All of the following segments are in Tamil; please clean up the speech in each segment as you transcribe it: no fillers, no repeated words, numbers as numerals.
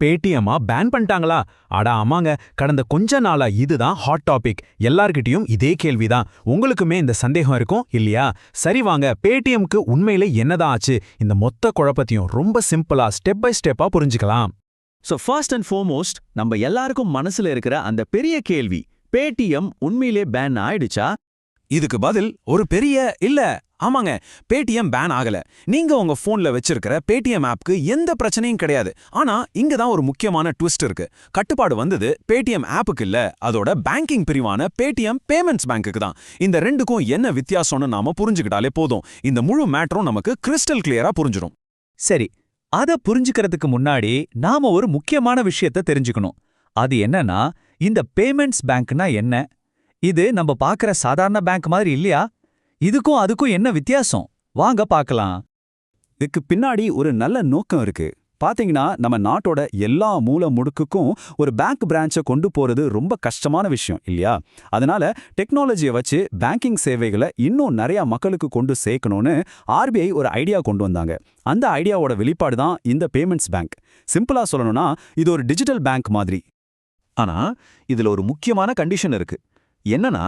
பேடிஎம்மா பேன் பண்ணிட்டாங்களா? அட ஆமாங்க, கடந்த கொஞ்ச நாளா இதுதான் ஹாட் டாபிக். எல்லார்கிட்டயும் இதே கேள்விதான். உங்களுக்குமே இந்த சந்தேகம் இருக்கும் இல்லையா? சரி வாங்க, பேடிஎம்க்கு உண்மையில என்னதான் ஆச்சு, இந்த மொத்த குழப்பத்தையும் ரொம்ப சிம்பிளா ஸ்டெப் பை ஸ்டெப்பா புரிஞ்சுக்கலாம். ஸோ ஃபர்ஸ்ட் அண்ட் ஃபார்மோஸ்ட், நம்ம எல்லாருக்கும் மனசுல இருக்கிற அந்த பெரிய கேள்வி, பேடிஎம் உண்மையிலே பேன் ஆயிடுச்சா? இதுக்கு பதில் ஒரு பெரிய இல்ல. ஆமாங்க, பேடிஎம் பேன் ஆகல. நீங்க உங்க போன்ல வச்சிருக்கிற பேடிஎம் ஆப்க்கு எந்த பிரச்சனையும் கிடையாது. ஆனா இங்க தான் ஒரு முக்கியமான ட்விஸ்ட் இருக்கு. கட்டுப்பாடு வந்தது பேடிஎம் ஆப்புக்கு இல்ல, அதோட பேங்கிங் பிரிவான பேடிஎம் பேமெண்ட்ஸ் பேங்க்குக்கு தான். இந்த ரெண்டுக்கும் என்ன வித்தியாசம்னு நாம புரிஞ்சுக்கிட்டாலே போதும். இந்த முழு மேட்டரும் நமக்கு கிறிஸ்டல் கிளியரா புரிஞ்சிடும். சரி, அத புரிஞ்சுக்கிறதுக்கு முன்னாடி நாம ஒரு முக்கியமான விஷயத்த தெரிஞ்சுக்கணும். அது என்னன்னா, இந்த பேமெண்ட்ஸ் பேங்க்னா என்ன? இது நம்ம பார்க்குற சாதாரண பேங்க் மாதிரி இல்லையா? இதுக்கும் அதுக்கும் என்ன வித்தியாசம்? வாங்க பார்க்கலாம். இதுக்கு பின்னாடி ஒரு நல்ல நோக்கம் இருக்கு. பாத்தீங்கன்னா, நம்ம நாட்டோட எல்லா மூல முடுக்குக்கும் ஒரு பேங்க் பிரான்ச்சை கொண்டு போறது ரொம்ப கஷ்டமான விஷயம் இல்லையா? அதனால டெக்னாலஜியை வச்சு பேங்கிங் சேவைகளை இன்னும் நிறைய மக்களுக்கு கொண்டு சேர்க்கணும்னு ஆர்பிஐ ஒரு ஐடியா கொண்டு வந்தாங்க. அந்த ஐடியாவோட வெளிப்பாடு தான் இந்த பேமெண்ட்ஸ் பேங்க். சிம்பிளா சொல்லணும்னா, இது ஒரு டிஜிட்டல் பேங்க் மாதிரி. ஆனா இதுல ஒரு முக்கியமான கண்டிஷன் இருக்கு. என்னன்னா,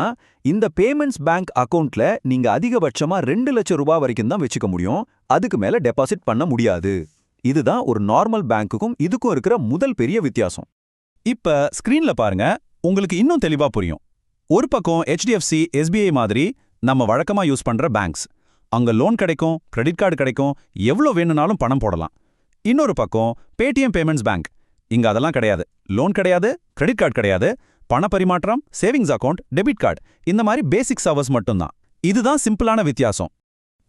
இந்த பேமெண்ட்ஸ் பேங்க் அக்கவுண்ட்ல நீங்க அதிகபட்சமா 2 லட்சம் ரூபாய் வரைக்கும் தான் வச்சுக்க முடியும். அதுக்கு மேல டெபாசிட் பண்ண முடியாது. இதுதான் ஒரு நார்மல் பேங்க்குக்கும் இதுக்கும் இருக்கிற முதல் பெரிய வித்தியாசம். இப்ப ஸ்கிரீன்ல பாருங்க, உங்களுக்கு இன்னும் தெளிவா புரியும். ஒரு பக்கம் HDFC, SBI மாதிரி நம்ம வழக்கமா யூஸ் பண்ற பேங்க்ஸ். அங்க லோன் கிடைக்கும், கிரெடிட் கார்டு கிடைக்கும், எவ்வளவு வேணும்னாலும் பணம் போடலாம். இன்னொரு பக்கம் பேடிஎம் பேமெண்ட்ஸ் பேங்க். இங்க அதெல்லாம் கிடையாது. லோன் கிடையாது, கிரெடிட் கார்டு கிடையாது, பண பரிமாற்றம், சேவிங்ஸ் அக்கவுண்ட், டெபிட் கார்டு, இந்த மாதிரி பேசிக் சர்வீஸ் மட்டும்தான். இதுதான் சிம்பிளான வித்தியாசம்.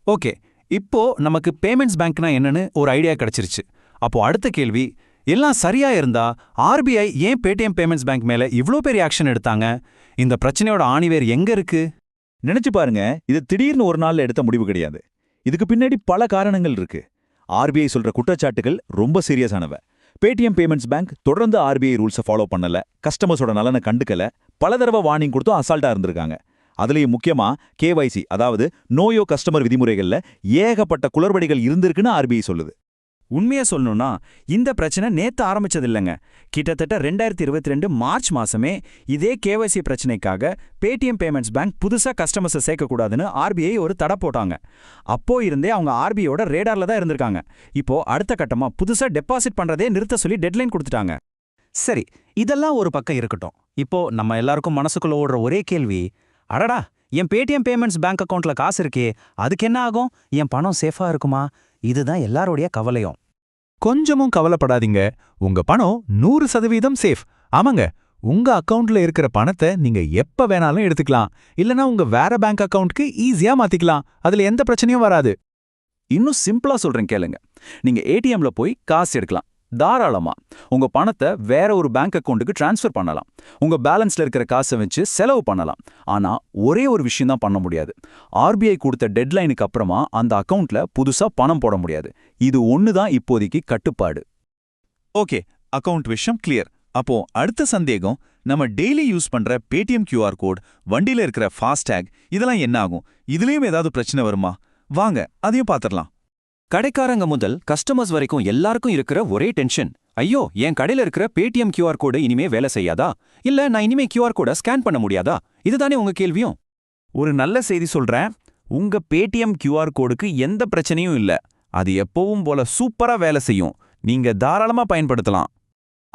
ஓகே, இப்போ நமக்கு பேமெண்ட்ஸ் பேங்க்னா என்னன்னு ஒரு ஐடியா கிடைச்சிருச்சு. அப்போ அடுத்த கேள்வி, எல்லாம் சரியா இருந்தா ஆர்பிஐ ஏன் பேடிஎம் பேமெண்ட்ஸ் பேங்க் மேல இவ்ளோ பெரிய ஆக்ஷன் எடுத்தாங்க? இந்த பிரச்சனையோட ஆணிவேர் எங்க இருக்கு? நினைச்சு பாருங்க, இது திடீர்னு ஒரு நாள்ல எடுத்த முடிவு கிடையாது. இதுக்கு பின்னாடி பல காரணங்கள் இருக்கு. ஆர்பிஐ சொல்ற குற்றச்சாட்டுகள் ரொம்ப சீரியஸானவ. பேடிஎம் பேமெண்ட்ஸ் பேங்க் தொடர்ந்து ஆர்பிஐ ரூல்ஸை ஃபாலோ பண்ணல, கஸ்டமர்ஸோட நலனை கண்டுக்கல, பல தடவை வார்னிங் கொடுத்தும் அசால்ட்டா இருந்திருக்காங்க. அதுலயும் முக்கியமா KYC, அதாவது நோ யோர் கஸ்டமர் விதிமுறைகள்ல ஏகப்பட்ட குளறுபடிகள் இருந்திருக்குன்னு ஆர்பிஐ சொல்லுது. உண்மையா சொல்லணும்னா, இந்த பிரச்சனை நேத்து ஆரம்பிச்சது இல்லைங்க. கிட்டத்தட்ட 2022 மார்ச் மாசமே இதே KYC பிரச்சனைக்காக பேடிஎம் பேமெண்ட்ஸ் பேங்க் புதுசா கஸ்டமர்ஸை சேர்க்கக்கூடாதுன்னு ஆர்பிஐ ஒரு தடை போட்டாங்க. அப்போ இருந்தே அவங்க ஆர்பிஐயோட ரேடார்ல தான் இருந்திருக்காங்க. இப்போ அடுத்த கட்டமா புதுசா டெபாசிட் பண்றதே நிறுத்த சொல்லி டெட்லைன் கொடுத்துட்டாங்க. சரி, இதெல்லாம் ஒரு பக்கம் இருக்கட்டும். இப்போ நம்ம எல்லாருக்கும் மனசுக்குள்ள ஓடுற ஒரே கேள்வி, அடடா, என் பேடிஎம் பேமெண்ட்ஸ் பேங்க் அக்கவுண்ட்ல காசு இருக்கே, அதுக்கு என்ன ஆகும்? என் பணம் சேஃபா இருக்குமா? இதுதான் எல்லாரோடைய கவலையும். கொஞ்சமும் கவலைப்படாதீங்க, உங்க பணம் 100% சேஃப். ஆமாங்க, உங்க அக்கவுண்ட்ல இருக்கிற பணத்தை நீங்க எப்ப வேணாலும் எடுத்துக்கலாம். இல்லனா உங்க வேற பேங்க் அக்கவுண்ட்க்கு ஈஸியா மாத்திக்கலாம். அதுல எந்த பிரச்சனையும் வராது. இன்னும் சிம்பிளா சொல்றேன் கேளுங்க. நீங்க ஏடிஎம்ல போய் காசு எடுக்கலாம். தாராளமா உங்க பணத்தை வேற ஒரு பேங்க் அக்கவுண்ட்டுக்கு டிரான்ஸ்ஃபர் பண்ணலாம். உங்க பேலன்ஸ்ல இருக்கிற காசை வச்சு செலவு பண்ணலாம். ஆனா ஒரே ஒரு விஷயம் தான் பண்ண முடியாது. ஆர்பிஐ கொடுத்த டெட்லைனுக்கு அப்புறமா அந்த அக்கவுண்ட்ல புதுசா பணம் போட முடியாது. இது ஒண்ணுதான் இப்போதைக்கு கட்டுப்பாடு. ஓகே, அக்கவுண்ட் விஷயம் கிளியர். அப்போ அடுத்த சந்தேகம், நம்ம டெய்லி யூஸ் பண்ற பேடிஎம் QR கோட், வண்டியில இருக்கிற ஃபாஸ்டேக், இதெல்லாம் என்ன ஆகும்? இதுலயும் ஏதாவது பிரச்சனை வருமா? வாங்க அதையும் பாத்திரலாம். கடைக்காரங்க முதல் கஸ்டமர்ஸ் வரைக்கும் எல்லாருக்கும் இருக்கிற ஒரே டென்ஷன், ஐயோ என் கடையில இருக்கிற பேடிஎம் QR கோடு இனிமே வேலை செய்யாதா? இல்ல நான் இனிமே QR கோட ஸ்கேன் பண்ண முடியாதா? இதுதானே உங்க கேள்வியும். ஒரு நல்ல செய்தி சொல்றேன். உங்க பேடிஎம் QR கோடுக்கு எந்த பிரச்சனையும் இல்ல. அது எப்பவும் போல சூப்பரா வேலை செய்யும். நீங்க தாராளமா பயன்படுத்தலாம்.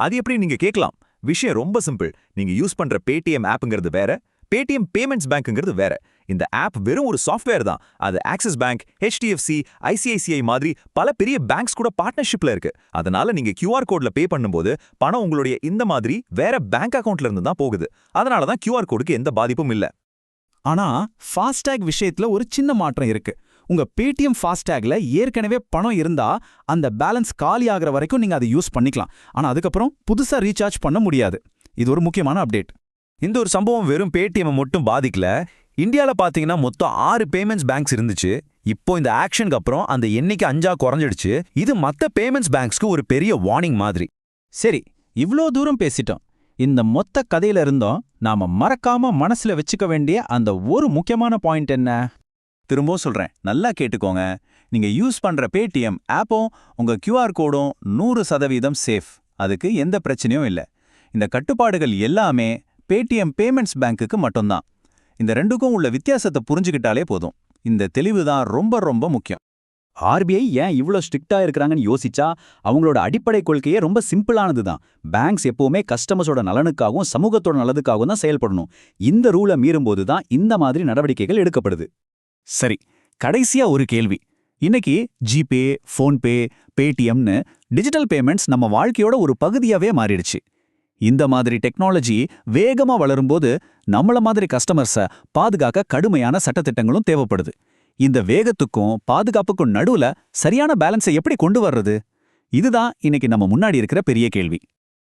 அது எப்படி நீங்க கேட்கலாம்? விஷயம் ரொம்ப சிம்பிள். நீங்க யூஸ் பண்ற பேடிஎம் ஆப்ங்கிறது வேற, பேடிஎம் பேமெண்ட்ஸ் பேங்க்ங்கிறது வேற. இந்த ஆப் வெறும் ஒரு சாஃப்ட்வேர் தான். அது ஆக்சிஸ் பேங்க், HDFC, ICICI மாதிரி பல பெரிய பேங்க்ஸ் கூட பார்ட்னர்ஷிப்ல இருக்கு. அதனால நீங்க QR கோட்ல பே பண்ணும்போது பணம் உங்களுடைய இந்த மாதிரி வேற பேங்க் அக்கவுண்ட்ல இருந்து தான் போகுது. அதனால தான் QR கோடுக்கு எந்த பாதிப்பும் இல்ல. ஆனா ஃபாஸ்டேக் விஷயத்துல ஒரு சின்ன மாற்றம் இருக்கு. உங்க பேடிஎம் ஃபாஸ்டேக்ல ஏற்கனவே பணம் இருந்தா அந்த பேலன்ஸ் காலி ஆகிற வரைக்கும் நீங்க அதை யூஸ் பண்ணிக்கலாம். ஆனா அதுக்கப்புறம் புதுசா ரீசார்ஜ் பண்ண முடியாது. இது ஒரு முக்கியமான அப்டேட். இந்த ஒரு சம்பவம் வெறும் பேடிஎம் மட்டும் பாதிக்கல. இந்தியால பாத்தீங்கன்னா மொத்தம் 6 பேமெண்ட்ஸ் பேங்க்ஸ் இருந்துச்சு. இப்போ இந்த ஆக்ஷனுக்கு அப்புறம் அந்த எண்ணிக்கை 5ஆ குறைஞ்சிடுச்சு. இது மத்த பேமெண்ட்ஸ் பேங்க்ஸ்க்கு ஒரு பெரிய வார்னிங் மாதிரி. சரி, இவ்ளோ தூரம் பேசிட்டோம். இந்த மொத்த கதையில இருந்தோம் நாம மறக்காம மனசுல வச்சுக்க வேண்டிய அந்த ஒரு முக்கியமான பாயிண்ட் என்ன? திரும்பவும் சொல்றேன், நல்லா கேட்டுக்கோங்க. நீங்க யூஸ் பண்ற பேடிஎம் ஆப்பும் உங்க QR கோடும் 100% சேஃப். அதுக்கு எந்த பிரச்சனையும் இல்ல. இந்த கட்டுப்பாடுகள் எல்லாமே பேடிஎம் பேமெண்ட்ஸ் பேங்க்குக்கு மட்டும்தான். இந்த ரெண்டுக்கும் உள்ள வித்தியாசத்தை புரிஞ்சுக்கிட்டாலே போதும். இந்த தெளிவு தான் ரொம்ப ரொம்ப முக்கியம். ஆர்பிஐ ஏன் இவ்ளோ ஸ்ட்ரிக்ட்டா இருக்கிறாங்கன்னு யோசிச்சா அவங்களோட அடிப்படை கொள்கையே ரொம்ப சிம்பிளானது தான். பேங்க்ஸ் எப்பவுமே கஸ்டமர்ஸோட நலனுக்காகவும் சமூகத்தோட நல்லதுக்காகவும் தான் செயல்படணும். இந்த ரூலை மீறும்போது தான் இந்த மாதிரி நடவடிக்கைகள் எடுக்கப்படுது. சரி, கடைசியா ஒரு கேள்வி. இன்னைக்கு ஜிபே, ஃபோன்பே, பேடிஎம்னு டிஜிட்டல் பேமெண்ட்ஸ் நம்ம வாழ்க்கையோட ஒரு பகுதியாவே மாறிடுச்சு. இந்த மாதிரி டெக்னாலஜி வேகமா வளரும்போது நம்மள மாதிரி கஸ்டமர்ஸை பாதுகாக்க கடுமையான சட்டத்திட்டங்களும் தேவைப்படுது. இந்த வேகத்துக்கும் பாதுகாப்புக்கும் நடுவுல சரியான பேலன்ஸை எப்படி கொண்டு வர்றது? இதுதான் இன்னைக்கு நம்ம முன்னாடி இருக்கிற பெரிய கேள்வி.